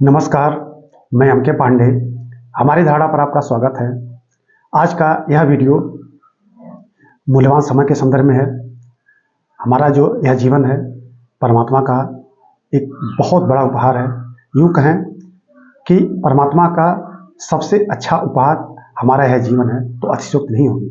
नमस्कार, मैं एम.के. पांडे। हमारी धारणा पर आपका स्वागत है। आज का यह वीडियो मूल्यवान समय के संदर्भ में है। हमारा जो यह जीवन है परमात्मा का एक बहुत बड़ा उपहार है। यूँ कहें कि परमात्मा का सबसे अच्छा उपहार हमारा यह जीवन है तो अतिशयोक्ति नहीं होगी।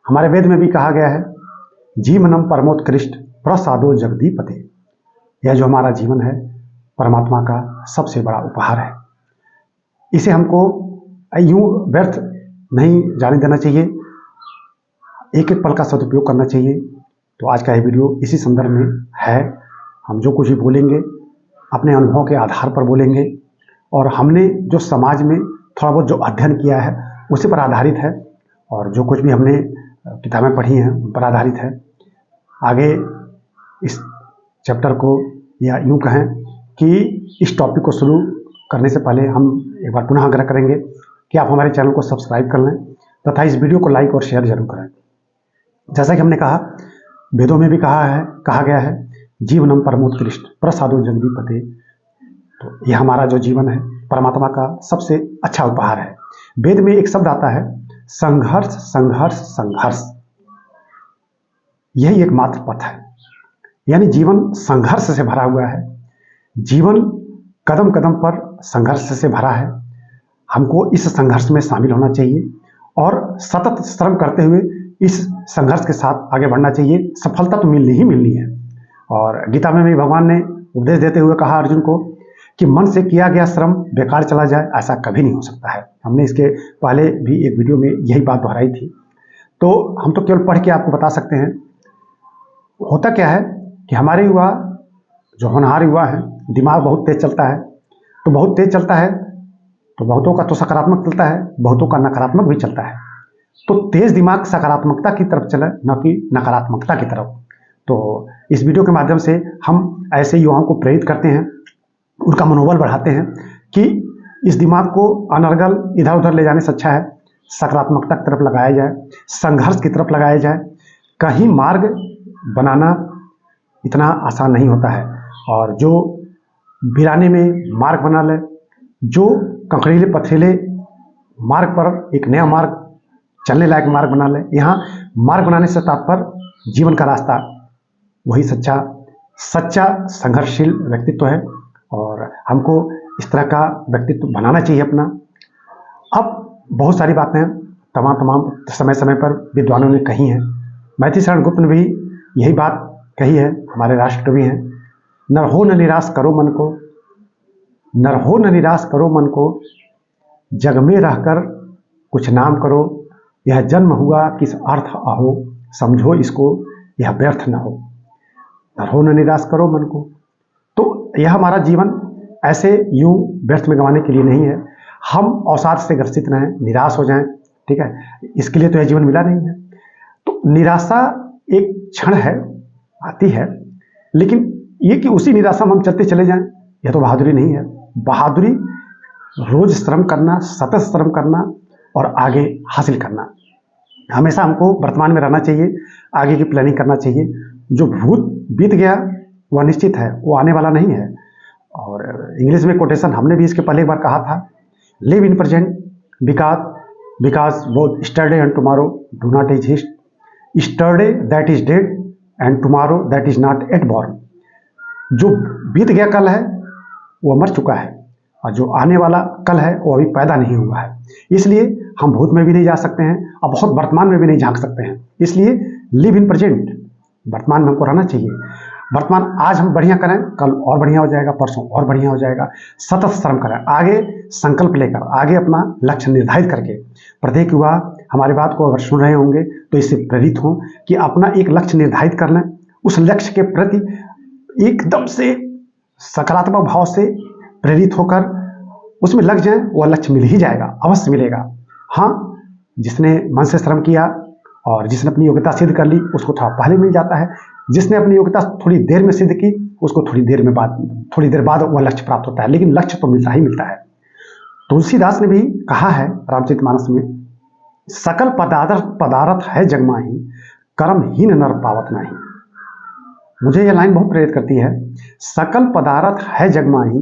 हमारे वेद में भी कहा गया है, जीवनम परमोत्कृष्ट प्रसादो जगदीपते। यह जो हमारा जीवन है परमात्मा का सबसे बड़ा उपहार है। इसे हमको यूं व्यर्थ नहीं जाने देना चाहिए, एक एक पल का सदुपयोग करना चाहिए। तो आज का यह वीडियो इसी संदर्भ में है। हम जो कुछ भी बोलेंगे अपने अनुभव के आधार पर बोलेंगे और हमने जो समाज में थोड़ा बहुत जो अध्ययन किया है उसी पर आधारित है और जो कुछ भी हमने किताबें पढ़ी हैं उन पर आधारित है। आगे इस चैप्टर को या यूं कहें कि इस टॉपिक को शुरू करने से पहले हम एक बार पुनः आग्रह करेंगे कि आप हमारे चैनल को सब्सक्राइब कर लें तथा इस वीडियो को लाइक और शेयर जरूर करें। जैसा कि हमने कहा, वेदों में भी कहा गया है, जीवनम परमोत्कृष्ट प्रसादो जगदीपते। तो यह हमारा जो जीवन है परमात्मा का सबसे अच्छा उपहार है। वेद में एक शब्द आता है, संघर्ष संघर्ष संघर्ष। यही एकमात्र पथ है, यानी जीवन संघर्ष से भरा हुआ है। जीवन कदम कदम पर संघर्ष से भरा है। हमको इस संघर्ष में शामिल होना चाहिए और सतत श्रम करते हुए इस संघर्ष के साथ आगे बढ़ना चाहिए। सफलता तो मिलनी ही मिलनी है। और गीता में भी भगवान ने उपदेश देते हुए कहा अर्जुन को कि मन से किया गया श्रम बेकार चला जाए, ऐसा कभी नहीं हो सकता है। हमने इसके पहले भी एक वीडियो में यही बात दोहराई थी। तो हम तो केवल पढ़ के आपको बता सकते हैं। होता क्या है कि हमारे युवा जो होनहार युवा हैं, दिमाग बहुत तेज चलता है। तो बहुत तेज चलता है तो बहुतों का तो सकारात्मक चलता है, बहुतों का नकारात्मक भी चलता है। तो तेज दिमाग सकारात्मकता की तरफ चले, न कि नकारात्मकता की तरफ। तो इस वीडियो के माध्यम से हम ऐसे युवाओं को प्रेरित करते हैं, उनका मनोबल बढ़ाते हैं कि इस दिमाग को अनर्गल इधर उधर ले जाने से अच्छा है सकारात्मकता की तरफ लगाया जाए, संघर्ष की तरफ लगाया जाए। कहीं मार्ग बनाना इतना आसान नहीं होता है और जो वीराने में मार्ग बना ले, जो कंकड़ीले पथरीले मार्ग पर एक नया मार्ग, चलने लायक मार्ग बना ले। यहाँ मार्ग बनाने से तात्पर्य जीवन का रास्ता, वही सच्चा संघर्षशील व्यक्तित्व है और हमको इस तरह का व्यक्तित्व बनाना चाहिए अपना। अब बहुत सारी बातें तमाम समय समय पर विद्वानों ने कही हैं। मैथिली शरण गुप्त ने भी यही बात कही है, हमारे राष्ट्रकवि हैं। नर हो न निराश करो मन को, नर हो न निराश करो मन को, जग में रहकर कुछ नाम करो। यह जन्म हुआ किस अर्थ आहो, समझो इसको यह व्यर्थ न हो। नर हो न निराश करो मन को। तो यह हमारा जीवन ऐसे यूं व्यर्थ में गंवाने के लिए नहीं है। हम अवसाद से ग्रसित न हैं, निराश हो जाएं, ठीक है, इसके लिए तो यह जीवन मिला नहीं है। तो निराशा एक क्षण है, आती है, लेकिन ये कि उसी निराशा में हम चलते चले जाएं, यह तो बहादुरी नहीं है। बहादुरी रोज श्रम करना, सतत श्रम करना और आगे हासिल करना। हमेशा हमको वर्तमान में रहना चाहिए, आगे की प्लानिंग करना चाहिए। जो भूत बीत गया वह निश्चित है, वो आने वाला नहीं है। और इंग्लिश में कोटेशन हमने भी इसके पहले एक बार कहा था, live in present because both yesterday and tomorrow do not exist. Yesterday that is dead and tomorrow that is not yet born. जो बीत गया कल है वो मर चुका है और जो आने वाला कल है वो अभी पैदा नहीं हुआ है। इसलिए हम भूत में भी नहीं जा सकते हैं और बहुत वर्तमान में भी नहीं झांक सकते हैं। इसलिए लिव इन प्रेजेंट, वर्तमान में हमको रहना चाहिए। वर्तमान आज हम बढ़िया करें, कल और बढ़िया हो जाएगा, परसों और बढ़िया हो जाएगा। सतत श्रम करें, आगे संकल्प लेकर, आगे अपना लक्ष्य निर्धारित करके। प्रत्येक युवा हमारी बात को अगर सुन रहे होंगे तो इससे प्रेरित हों कि अपना एक लक्ष्य निर्धारित कर लें, उस लक्ष्य के प्रति एकदम से सकारात्मक भाव से प्रेरित होकर उसमें लग जाएं। वह लक्ष्य मिल ही जाएगा, अवश्य मिलेगा। हाँ, जिसने मन से श्रम किया और जिसने अपनी योग्यता सिद्ध कर ली उसको थोड़ा पहले मिल जाता है। जिसने अपनी योग्यता थोड़ी देर में सिद्ध की उसको थोड़ी देर बाद वह लक्ष्य प्राप्त होता है, लेकिन लक्ष्य तो मिलता ही मिलता है। तुलसीदास ने भी कहा है रामचरितमानस में, सकल पदार्थ है जग माही, कर्महीन नर पावत नाही। मुझे यह लाइन बहुत प्रेरित करती है। सकल पदार्थ है जग माही,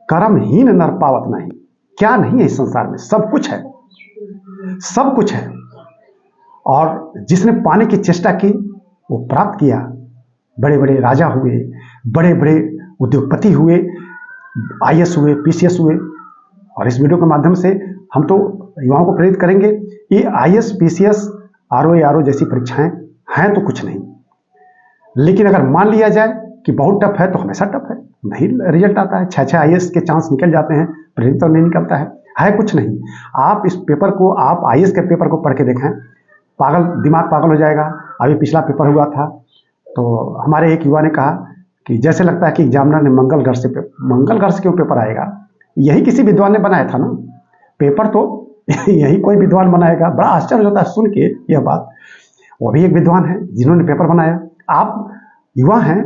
कर्महीन नर पावत नहीं। क्या नहीं है इस संसार में? सब कुछ है, सब कुछ है। और जिसने पाने की चेष्टा की वो प्राप्त किया। बड़े बड़े राजा हुए, बड़े बड़े उद्योगपति हुए, आईएएस हुए, पीसीएस हुए। और इस वीडियो के माध्यम से हम तो युवाओं को प्रेरित करेंगे, ये आईएएस, पीसीएस, आरओ जैसी परीक्षाएं हैं तो कुछ नहीं, लेकिन अगर मान लिया जाए कि बहुत टफ है तो हमेशा टफ है, नहीं रिजल्ट आता है। 6 आईएएस के चांस निकल जाते हैं, प्रेरित तो नहीं निकलता है कुछ नहीं। आप इस पेपर को, आप आईएएस के पेपर को पढ़ के देखें, पागल, दिमाग पागल हो जाएगा। अभी पिछला पेपर हुआ था तो हमारे एक युवा ने कहा कि जैसे लगता है कि एग्जामिनर ने मंगल ग्रह से क्यों पेपर आएगा? यही किसी विद्वान ने बनाया था ना पेपर, तो यही कोई विद्वान बनाएगा। बड़ा आश्चर्य होता है सुन के यह बात। वो भी एक विद्वान है जिन्होंने पेपर बनाया। आप युवा हैं,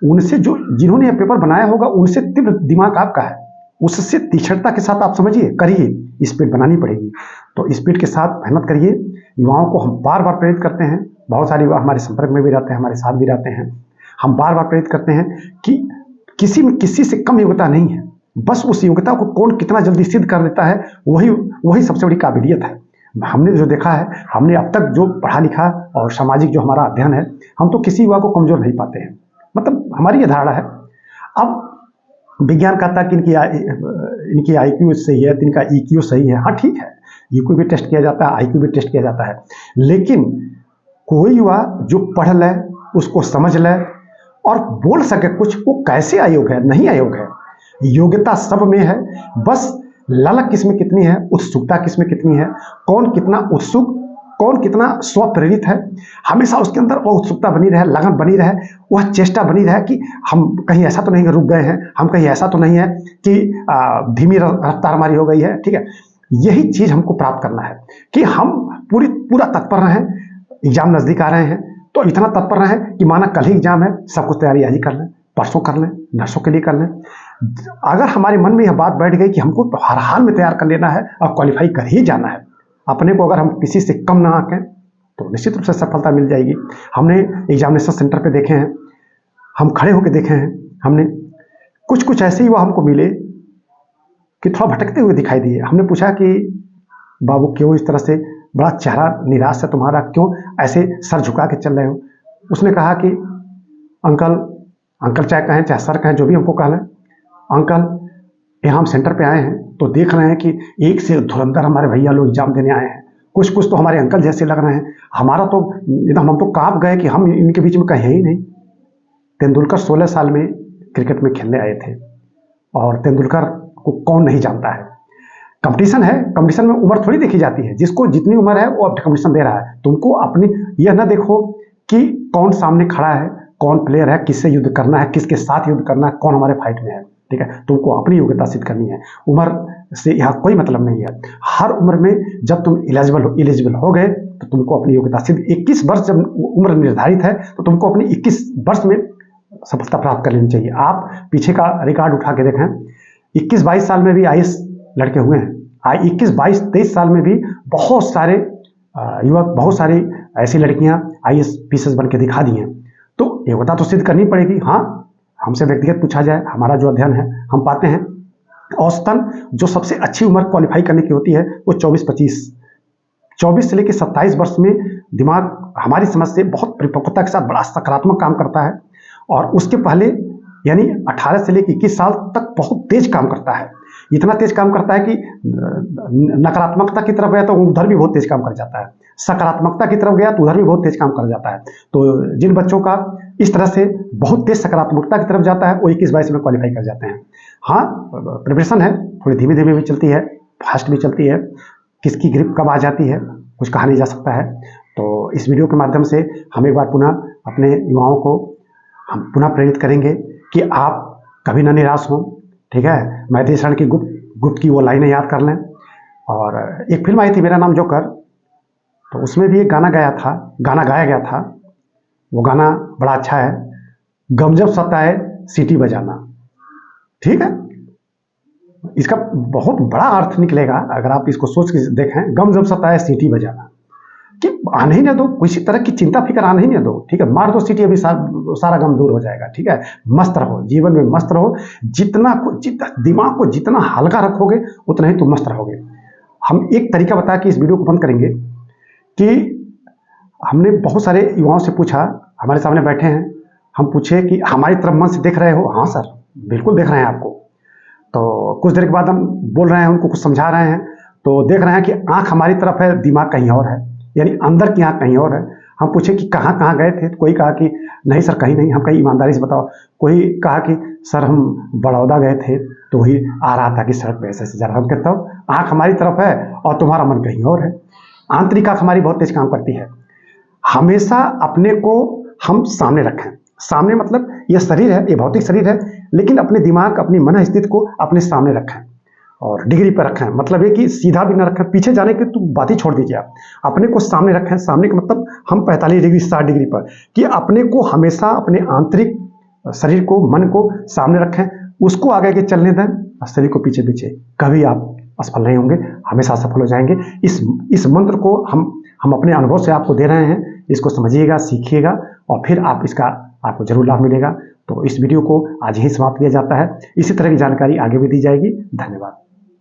उनसे जिन्होंने यह पेपर बनाया होगा उनसे तीव्र दिमाग आपका है, उससे तीक्ष्णता के साथ आप समझिए, करिए। स्पीड बनानी पड़ेगी, तो स्पीड के साथ मेहनत करिए। युवाओं को हम बार बार प्रेरित करते हैं, बहुत सारे युवा हमारे संपर्क में भी रहते हैं, हमारे साथ भी रहते हैं। हम बार बार प्रेरित करते हैं कि किसी में किसी से कम योग्यता नहीं है, बस उस योग्यता को कौन कितना जल्दी सिद्ध कर देता है, वही सबसे बड़ी काबिलियत है। हमने जो देखा है, हमने अब तक जो पढ़ा लिखा और सामाजिक जो हमारा अध्ययन है, हम तो किसी युवा को कमजोर नहीं पाते हैं, मतलब हमारी ये धारणा है। अब विज्ञान कहता है कि इनकी आईक्यू सही है, तो इनका ईक्यू सही है। हाँ ठीक है, ईक्यू भी टेस्ट किया जाता है, आईक्यू भी टेस्ट किया जाता है, लेकिन कोई युवा जो पढ़ ले, उसको समझ ले और बोल सके कुछ, वो कैसे अयोग्य है? नहीं अयोग्य है। योग्यता सब में है, बस ललक किसमें कितनी है, उत्सुकता किसमें कितनी है, कौन कितना उत्सुक, कौन कितना स्वप्रेरित है। हमेशा उसके अंदर वो उत्सुकता बनी रहे, लगन बनी रहे, वह चेष्टा बनी रहे कि हम कहीं ऐसा तो नहीं रुक गए हैं, हम कहीं ऐसा तो नहीं है कि धीमी रफ्तार हमारी हो गई है। ठीक है, यही चीज हमको प्राप्त करना है कि हम पूरा तत्पर रहें। एग्जाम नजदीक आ रहे हैं तो इतना तत्पर रहें कि माना कल ही एग्जाम है, सब कुछ तैयारी आज ही कर लें, परसों कर लें, नर्सों के लिए कर लें। अगर हमारे मन में यह बात बैठ गई कि हमको हर हाल में तैयार कर लेना है और क्वालिफाई कर ही जाना है, अपने को अगर हम किसी से कम ना आंकें तो निश्चित रूप से सफलता मिल जाएगी। हमने एग्जामिनेशन सेंटर पे देखे हैं, हम खड़े होकर देखे हैं, हमने कुछ ऐसे ही वो हमको मिले कि थोड़ा भटकते हुए दिखाई दिए। हमने पूछा कि बाबू क्यों इस तरह से, बड़ा चेहरा निराश है तुम्हारा, क्यों ऐसे सर झुका के चल रहे हो? उसने कहा कि अंकल चाहे कहें चाहे सर कहें, जो भी हमको कह लें, अंकल यहाँ हम सेंटर पे आए हैं तो देख रहे हैं कि एक से धुरंधर हमारे भैया लोग एग्जाम देने आए हैं, कुछ तो हमारे अंकल जैसे लग रहे हैं। हमारा तो एकदम, हम तो कांप गए कि हम इनके बीच में कहीं ही नहीं। तेंदुलकर 16 साल में क्रिकेट में खेलने आए थे और तेंदुलकर को कौन नहीं जानता है। कंपटीशन है, कंपटीशन में उम्र थोड़ी देखी जाती है, जिसको जितनी उम्र है वो अब कंपटीशन दे रहा है। तुमको अपनी यह ना देखो कि कौन सामने खड़ा है, कौन प्लेयर है, किससे युद्ध करना है, किसके साथ युद्ध करना है, कौन हमारे फाइट में है। ठीक है, तुमको अपनी योग्यता सिद्ध करनी है। उम्र से यहाँ कोई मतलब नहीं है। हर उम्र में जब तुम एलिजिबल हो गए तो तुमको अपनी योग्यता सिद्ध, 21 वर्ष जब उम्र निर्धारित है तो तुमको अपनी 21 वर्ष में सफलता प्राप्त कर लेनी चाहिए। आप पीछे का रिकॉर्ड उठा के देखें, 21-22 साल में भी आईएएस लड़के हुए हैं। 21-22-23 साल में भी बहुत सारे युवक, बहुत सारी ऐसी लड़कियां आईएएस पीसीएस बन के दिखा दी हैं। तो योग्यता तो सिद्ध करनी पड़ेगी। हाँ, हमसे व्यक्तिगत पूछा जाए, हमारा जो अध्ययन है, हम पाते हैं औसतन जो सबसे अच्छी उम्र क्वालिफाई करने की होती है वो 24 से लेकर 27 वर्ष में दिमाग हमारी समझ से बहुत परिपक्वता के साथ बड़ा सकारात्मक काम करता है, और उसके पहले यानी 18 से लेकर 21 साल तक बहुत तेज काम करता है। इतना तेज काम करता है कि नकारात्मकता की तरफ गया तो उधर भी बहुत तेज काम कर जाता है, सकारात्मकता की तरफ गया तो उधर भी बहुत तेज काम कर जाता है। तो जिन बच्चों का इस तरह से बहुत तेज सकारात्मकता की तरफ जाता है वो 21-22 में क्वालिफाई कर जाते हैं। हाँ, प्रिपरेशन है, थोड़ी धीमे धीमे भी चलती है, फास्ट भी चलती है, किसकी ग्रिप कब आ जाती है कुछ कहा नहीं जा सकता है। तो इस वीडियो के माध्यम से हम एक बार पुनः अपने युवाओं को हम पुनः प्रेरित करेंगे कि आप कभी ना निराश हों। ठीक है, मैथिली शरण की गुप्त की वो लाइनें याद कर लें। और एक फिल्म आई थी मेरा नाम जोकर, तो उसमें भी एक गाना गाया गया था। वो गाना बड़ा अच्छा है, गम जब सताए सीटी बजाना। ठीक है, इसका बहुत बड़ा अर्थ निकलेगा अगर आप इसको सोच के देखें, गम जब सताए सीटी बजाना। कि आने ही ना दो, किसी तरह की चिंता फिक्र आने ही ना दो, ठीक है। मार दो सीटी, अभी सारा गम दूर हो जाएगा, ठीक है। मस्त रहो, जीवन में मस्त रहो। दिमाग को जितना हल्का रखोगे उतना ही तुम मस्त रहोगे। हम एक तरीका बता के इस वीडियो को बंद करेंगे कि हमने बहुत सारे युवाओं से पूछा, हमारे सामने बैठे हैं, हम पूछे कि हमारी तरफ मन से देख रहे हो? हाँ सर, बिल्कुल देख रहे हैं आपको। तो कुछ देर के बाद हम बोल रहे हैं, उनको कुछ समझा रहे हैं, तो देख रहे हैं कि आंख हमारी तरफ है, दिमाग कहीं और है, यानी अंदर की आंख कहीं और है। हम पूछे कि कहाँ कहाँ गए थे? तो कोई कहा कि नहीं सर कहीं नहीं। हम कहीं ईमानदारी से बताओ। कोई कहा कि सर हम बड़ौदा गए थे, तो वही आ रहा था कि सड़क पे ऐसे ऐसे जा रहा। हम कहता हूँ आंख हमारी तरफ है और तुम्हारा मन कहीं और है। आंतरिक आंख हमारी बहुत तेज काम करती है। हमेशा अपने को हम सामने रखें। सामने मतलब यह शरीर है, ये भौतिक शरीर है, लेकिन अपने दिमाग, अपनी मन स्थिति को अपने सामने रखें और डिग्री पर रखें। मतलब ये कि सीधा भी ना रखें, पीछे जाने की तो बात ही छोड़ दीजिए आप। अपने को सामने रखें। सामने का मतलब हम 45 डिग्री 60 डिग्री पर, कि अपने को हमेशा अपने आंतरिक शरीर को, मन को सामने रखें, उसको आगे के चलने दें, शरीर को पीछे पीछे। कभी आप असफल नहीं होंगे, हमेशा सफल हो जाएंगे। इस मंत्र को हम अपने अनुभव से आपको दे रहे हैं। इसको समझिएगा, सीखिएगा और फिर आपको जरूर लाभ मिलेगा। तो इस वीडियो को आज ही समाप्त किया जाता है। इसी तरह की जानकारी आगे भी दी जाएगी। धन्यवाद।